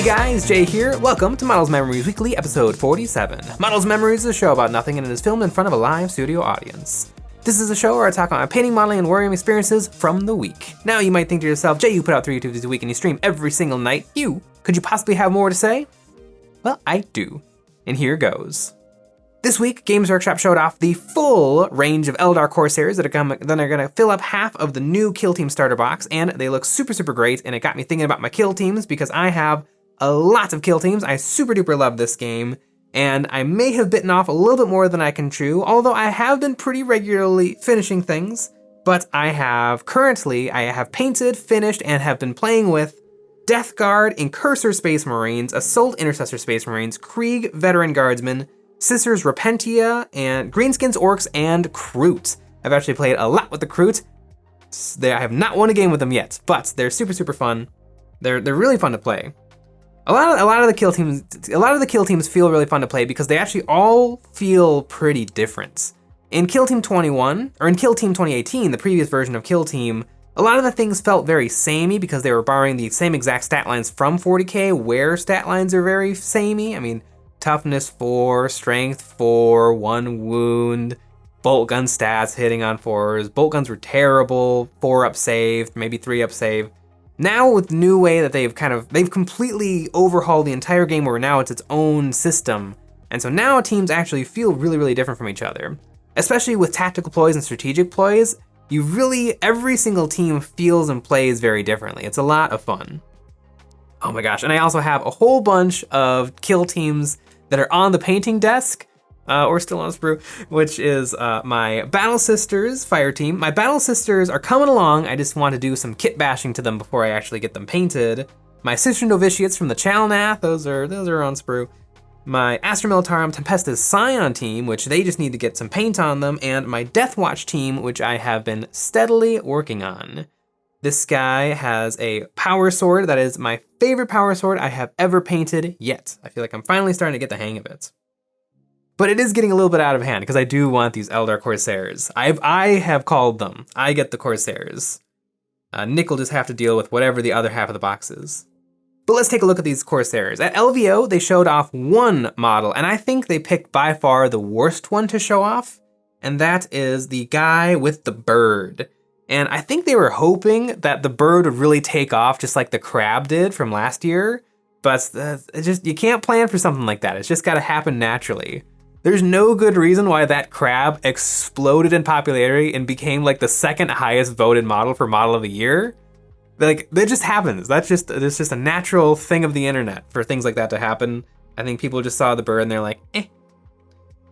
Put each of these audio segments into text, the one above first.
guys, Jay here. Welcome to Models Memories Weekly, episode 47. Models Memories is a show about nothing and it is filmed in front of a live studio audience. This is a show where I talk about my painting, modeling, and wargaming experiences from the week. Now you might think to yourself, Jay, you put out 3 YouTube videos a week and you stream every single night. Could you possibly have more to say? Well, I do. And here goes. This week, Games Workshop showed off the full range of Eldar Corsairs that are going to fill up half of the new Kill Team starter box, and they look super, super great, and it got me thinking about my kill teams because I have a lot of kill teams. I super duper love this game, and I may have bitten off a little bit more than I can chew, although I have been pretty regularly finishing things, but I have painted, finished, and have been playing with Death Guard, Incursor Space Marines, Assault Intercessor Space Marines, Krieg Veteran Guardsmen, Sisters Repentia, and Greenskins Orcs, and Kroot. I've actually played a lot with the Kroot. I have not won a game with them yet, but they're super, super fun. They're really fun to play. A lot of the kill teams feel really fun to play because they actually all feel pretty different. In Kill Team 21, or in Kill Team 2018, the previous version of Kill Team, a lot of the things felt very samey because they were borrowing the same exact stat lines from 40k, where stat lines are very samey. I mean, toughness 4, strength 4, 1 wound, bolt gun stats hitting on 4s. Bolt guns were terrible, 4 up save, maybe 3 up save. Now with the new way that they've completely overhauled the entire game where now it's its own system. And so now teams actually feel really, really different from each other. Especially with tactical ploys and strategic ploys, every single team feels and plays very differently. It's a lot of fun. Oh my gosh, and I also have a whole bunch of kill teams that are on the painting desk, or still on sprue, which is my Battle Sisters fire team. My Battle Sisters are coming along. I just want to do some kit bashing to them before I actually get them painted. My Sister Novitiates from the Chalnath, those are on sprue. My Astra Militarum Tempestus Scion team, which they just need to get some paint on them, and my Deathwatch team, which I have been steadily working on. This guy has a power sword that is my favorite power sword I have ever painted yet. I feel like I'm finally starting to get the hang of it. But it is getting a little bit out of hand because I do want these Eldar Corsairs. I have called them. I get the Corsairs. Nick will just have to deal with whatever the other half of the box is. But let's take a look at these Corsairs. At LVO, they showed off one model, and I think they picked by far the worst one to show off, and that is the guy with the bird. And I think they were hoping that the bird would really take off just like the crab did from last year, but you can't plan for something like that. It's just gotta happen naturally. There's no good reason why that crab exploded in popularity and became like the second highest voted model for model of the year. Like, that just happens. It's just a natural thing of the internet for things like that to happen. I think people just saw the bird and they're like, eh.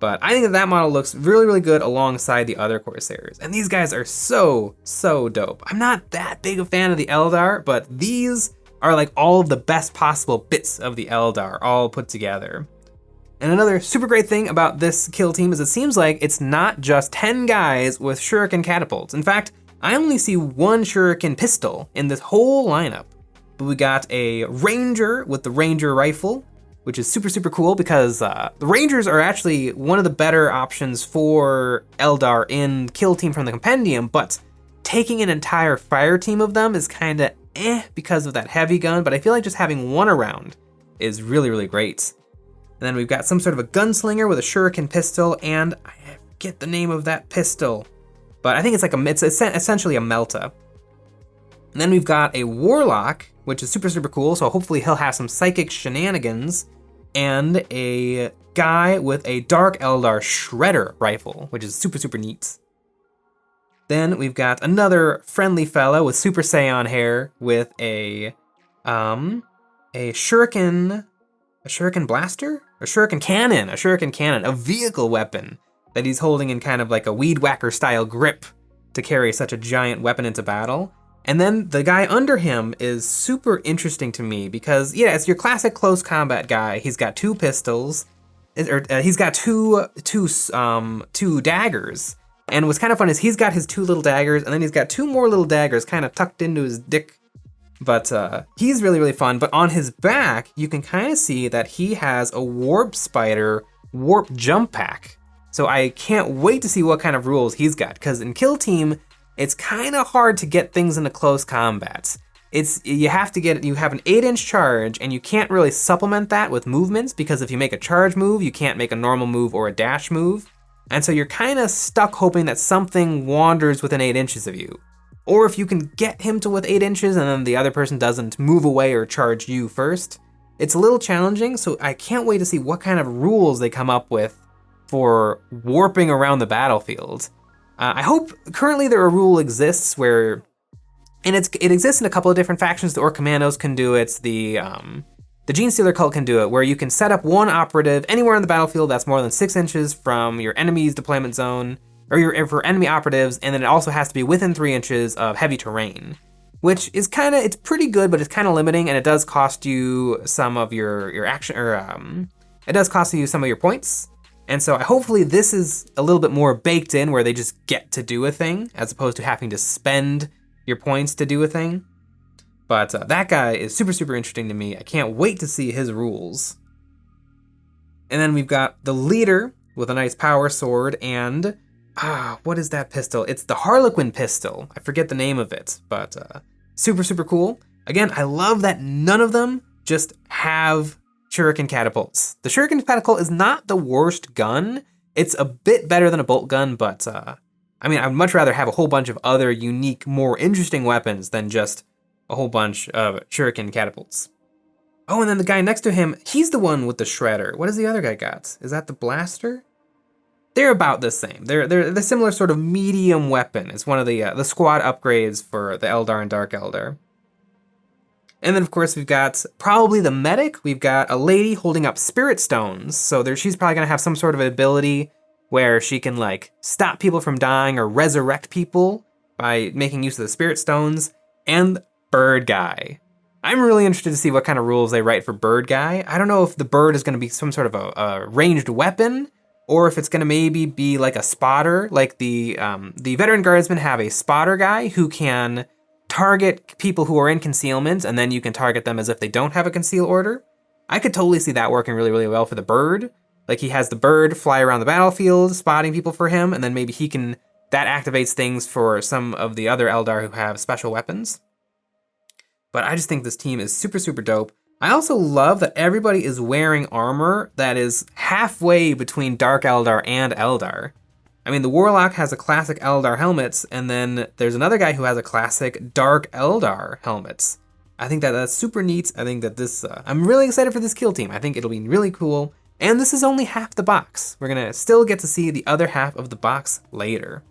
But I think that model looks really, really good alongside the other Corsairs. And these guys are so, so dope. I'm not that big a fan of the Eldar, but these are like all of the best possible bits of the Eldar all put together. And another super great thing about this kill team is it seems like it's not just 10 guys with shuriken catapults. In fact, I only see one shuriken pistol in this whole lineup. But we got a ranger with the ranger rifle, which is super, super cool because the Rangers are actually one of the better options for Eldar in Kill Team from the Compendium, but taking an entire fire team of them is kind of because of that heavy gun, but I feel like just having one around is really, really great. And then we've got some sort of a gunslinger with a shuriken pistol, and I forget the name of that pistol, but I think it's essentially a Melta. And then we've got a warlock, which is super, super cool, so hopefully he'll have some psychic shenanigans, and a guy with a Dark Eldar Shredder rifle, which is super, super neat. Then we've got another friendly fella with Super Saiyan hair with a shuriken blaster? A shuriken cannon, a vehicle weapon that he's holding in kind of like a weed whacker style grip to carry such a giant weapon into battle. And then the guy under him is super interesting to me because, yeah, it's your classic close combat guy. He's got 2 pistols, he's got two daggers. And what's kind of fun is he's got his 2 little daggers, and then he's got 2 more little daggers kind of tucked into his dick. But he's really, really fun. But on his back, you can kind of see that he has a Warp Spider Warp Jump Pack. So I can't wait to see what kind of rules he's got, because in Kill Team, it's kind of hard to get things into close combat. you have an 8-inch charge, and you can't really supplement that with movements, because if you make a charge move, you can't make a normal move or a dash move. And so you're kind of stuck hoping that something wanders within 8 inches of you. Or if you can get him to with 8 inches and then the other person doesn't move away or charge you first, it's a little challenging, so I can't wait to see what kind of rules they come up with for warping around the battlefield. I hope currently a rule exists where, and it exists in a couple of different factions. The Orc Commandos can do it, the Genestealer Cult can do it, where you can set up one operative anywhere on the battlefield that's more than 6 inches from your enemy's deployment zone, or for enemy operatives, and then it also has to be within 3 inches of heavy terrain, which is it's pretty good, but it's kind of limiting, and it does cost you some of your action, or it does cost you some of your points. And so hopefully this is a little bit more baked in, where they just get to do a thing, as opposed to having to spend your points to do a thing. But that guy is super, super interesting to me. I can't wait to see his rules. And then we've got the leader with a nice power sword and, what is that pistol? It's the Harlequin pistol. I forget the name of it, but super, super cool. Again, I love that none of them just have shuriken catapults. The shuriken catapult is not the worst gun. It's a bit better than a bolt gun, but I mean, I'd much rather have a whole bunch of other unique, more interesting weapons than just a whole bunch of shuriken catapults. Oh, and then the guy next to him, he's the one with the shredder. What does the other guy got? Is that the blaster? They're about the same. They're the similar sort of medium weapon. It's one of the squad upgrades for the Eldar and Dark Eldar. And then of course we've got probably the medic. We've got a lady holding up spirit stones. So she's probably gonna have some sort of ability where she can like stop people from dying or resurrect people by making use of the spirit stones. And bird guy. I'm really interested to see what kind of rules they write for bird guy. I don't know if the bird is gonna be some sort of a ranged weapon, or if it's gonna maybe be like a spotter, like the veteran guardsmen have a spotter guy who can target people who are in concealment, and then you can target them as if they don't have a conceal order. I could totally see that working really, really well for the bird. Like he has the bird fly around the battlefield, spotting people for him, and then maybe that activates things for some of the other Eldar who have special weapons. But I just think this team is super, super dope. I also love that everybody is wearing armor that is halfway between Dark Eldar and Eldar. I mean, the Warlock has a classic Eldar helmet, and then there's another guy who has a classic Dark Eldar helmet. I think that's super neat. I think that this, I'm really excited for this kill team. I think it'll be really cool. And this is only half the box. We're gonna still get to see the other half of the box later.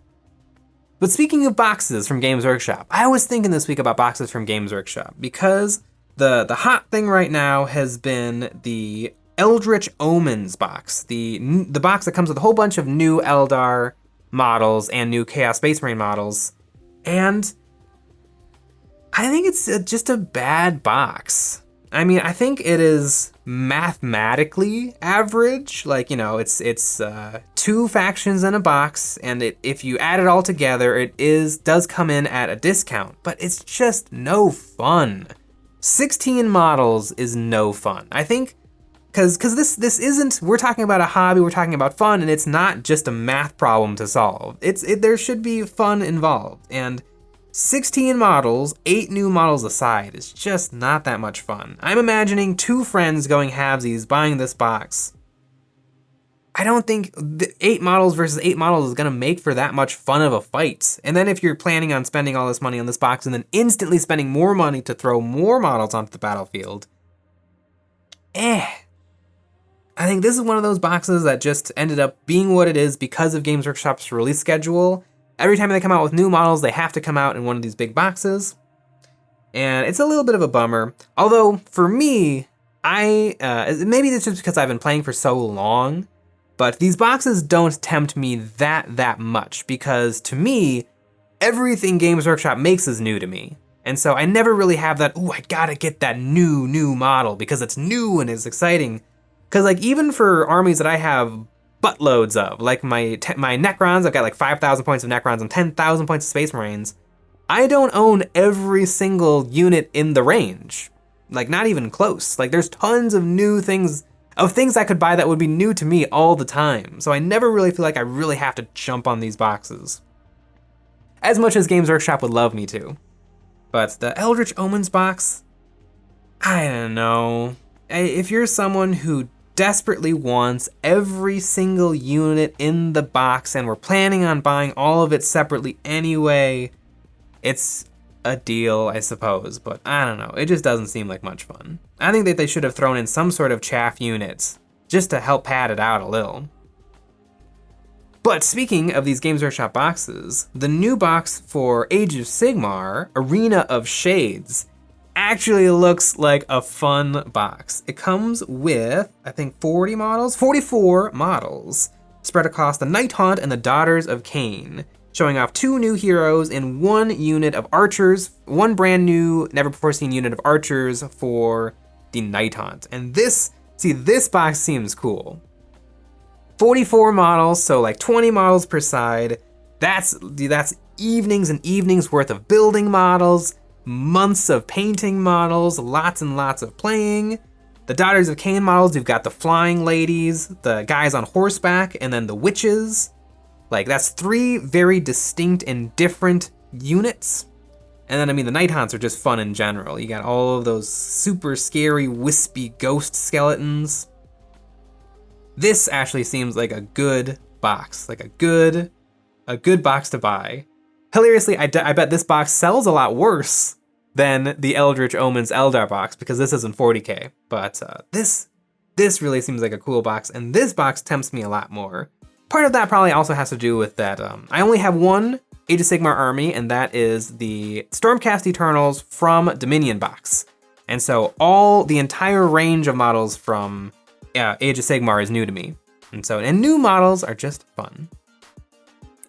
But speaking of boxes from Games Workshop, I was thinking this week about boxes from Games Workshop because the hot thing right now has been the Eldritch Omens box, the box that comes with a whole bunch of new Eldar models and new Chaos Space Marine models, and I think it's just a bad box. I mean, I think it is mathematically average. Like, you know, it's 2 factions in a box, and if you add it all together, it does come in at a discount, but it's just no fun. 16 models is no fun. I think because this isn't, we're talking about a hobby, we're talking about fun, and it's not just a math problem to solve. There should be fun involved, and 16 models, 8 new models aside, is just not that much fun. I'm imagining 2 friends going halvesies, buying this box. I don't think 8 models versus 8 models is gonna make for that much fun of a fight. And then if you're planning on spending all this money on this box and then instantly spending more money to throw more models onto the battlefield, I think this is one of those boxes that just ended up being what it is because of Games Workshop's release schedule. Every time they come out with new models, they have to come out in one of these big boxes. And it's a little bit of a bummer. Although, for me, maybe it's just because I've been playing for so long, but these boxes don't tempt me that much, because to me, everything Games Workshop makes is new to me. And so I never really have that, I gotta get that new model because it's new and it's exciting. Because like even for armies that I have buttloads of, like my Necrons, I've got like 5,000 points of Necrons and 10,000 points of Space Marines. I don't own every single unit in the range. Like not even close. Like there's tons of new things, I could buy that would be new to me all the time. So I never really feel like I really have to jump on these boxes, as much as Games Workshop would love me to. But the Eldritch Omens box, I don't know. If you're someone who desperately wants every single unit in the box and we're planning on buying all of it separately anyway, it's a deal, I suppose, but I don't know. It just doesn't seem like much fun. I think that they should have thrown in some sort of chaff units just to help pad it out a little. But speaking of these Games Workshop boxes, the new box for Age of Sigmar, Arena of Shades, actually looks like a fun box. It comes with, I think, 44 models, spread across the Night Haunt and the Daughters of Cain, showing off 2 new heroes and 1 unit of archers, 1 brand new, never before seen unit of archers for the Night Haunt. And this box seems cool. 44 models, so like 20 models per side. That's evenings and evenings worth of building models, months of painting models, lots and lots of playing. The Daughters of Cain models, you've got the flying ladies, the guys on horseback, and then the witches. Like, that's 3 very distinct and different units. And then, I mean, the Night Haunts are just fun in general. You got all of those super scary, wispy ghost skeletons. This actually seems like a good box, like a good box to buy. Hilariously, I bet this box sells a lot worse than the Eldritch Omens Eldar box because this isn't 40k. But this really seems like a cool box, and this box tempts me a lot more. Part of that probably also has to do with that I only have 1 Age of Sigmar army, and that is the Stormcast Eternals from Dominion box. And so the entire range of models from Age of Sigmar is new to me. And new models are just fun.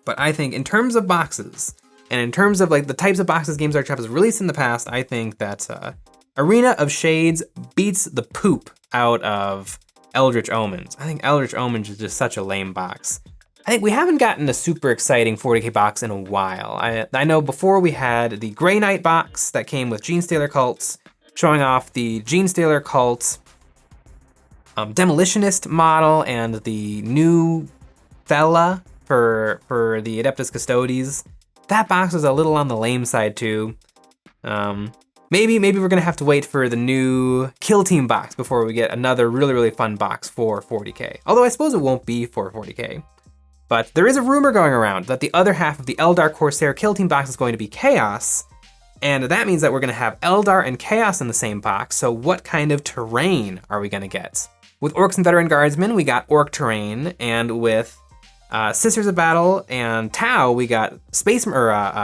But I think in terms of boxes, and in terms of like the types of boxes Games Workshop has released in the past, I think that Arena of Shades beats the poop out of Eldritch Omens. I think Eldritch Omens is just such a lame box. I think we haven't gotten a super exciting 40k box in a while. I know before we had the Grey Knight box that came with Genestealer cults, showing off the Genestealer cult Demolitionist model and the new Fella for the Adeptus Custodes. That box was a little on the lame side too. Maybe we're gonna have to wait for the new Kill Team box before we get another really fun box for 40k. Although I suppose it won't be for 40k. But there is a rumor going around that the other half of the Eldar Corsair Kill Team box is going to be Chaos, and that means that we're gonna have Eldar and Chaos in the same box, so what kind of terrain are we gonna get? With Orcs and Veteran Guardsmen, we got Orc terrain, and with Sisters of Battle and Tau, we got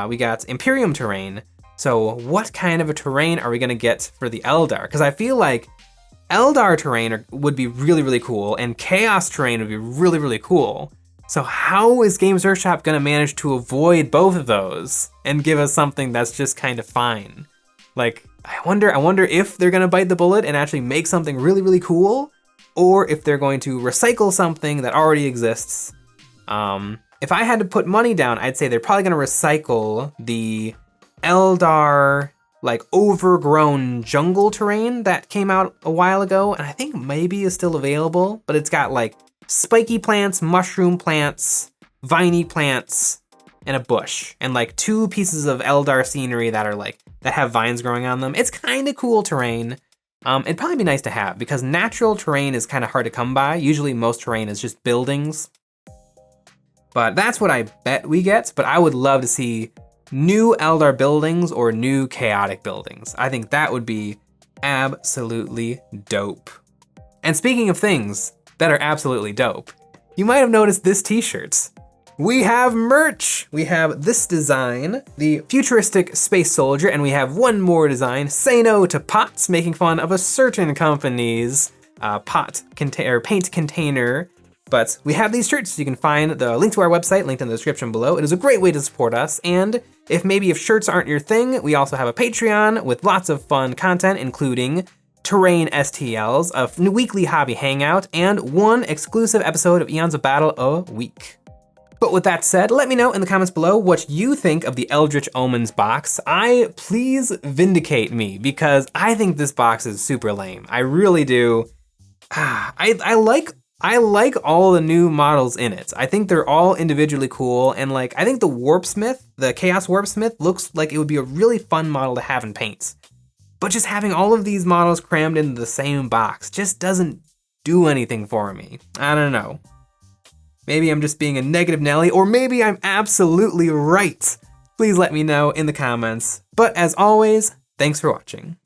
we got Imperium terrain. So what kind of a terrain are we gonna get for the Eldar? Because I feel like Eldar terrain would be really cool, and Chaos terrain would be really cool. So how is Games Workshop gonna manage to avoid both of those and give us something that's just kind of fine? Like, I wonder if they're gonna bite the bullet and actually make something really cool, or if they're going to recycle something that already exists. If I had to put money down, I'd say they're probably gonna recycle the Eldar, like, overgrown jungle terrain that came out a while ago, and I think maybe is still available, but it's got like spiky plants, mushroom plants, viney plants, and a bush, and like 2 pieces of Eldar scenery that have vines growing on them. It's kind of cool terrain. It'd probably be nice to have, because natural terrain is kind of hard to come by. Usually most terrain is just buildings. But that's what I bet we get, but I would love to see new Eldar buildings or new chaotic buildings. I think that would be absolutely dope. And speaking of things that are absolutely dope, you might have noticed this t-shirt. We have merch! We have this design, the futuristic space soldier, and we have one more design, Say No to Pots, making fun of a certain company's paint container. But we have these shirts. You can find the link to our website linked in the description below. It is a great way to support us. And if shirts aren't your thing, we also have a Patreon with lots of fun content, including terrain STLs, a weekly hobby hangout, and 1 exclusive episode of Eons of Battle a week. But with that said, let me know in the comments below what you think of the Eldritch Omens box. Please vindicate me, because I think this box is super lame. I really do. I like I like all the new models in it. I think they're all individually cool, and like, I think the Warpsmith, the Chaos Warpsmith, looks like it would be a really fun model to have in paints. But just having all of these models crammed into the same box just doesn't do anything for me. I don't know. Maybe I'm just being a negative Nelly, or maybe I'm absolutely right. Please let me know in the comments. But as always, thanks for watching.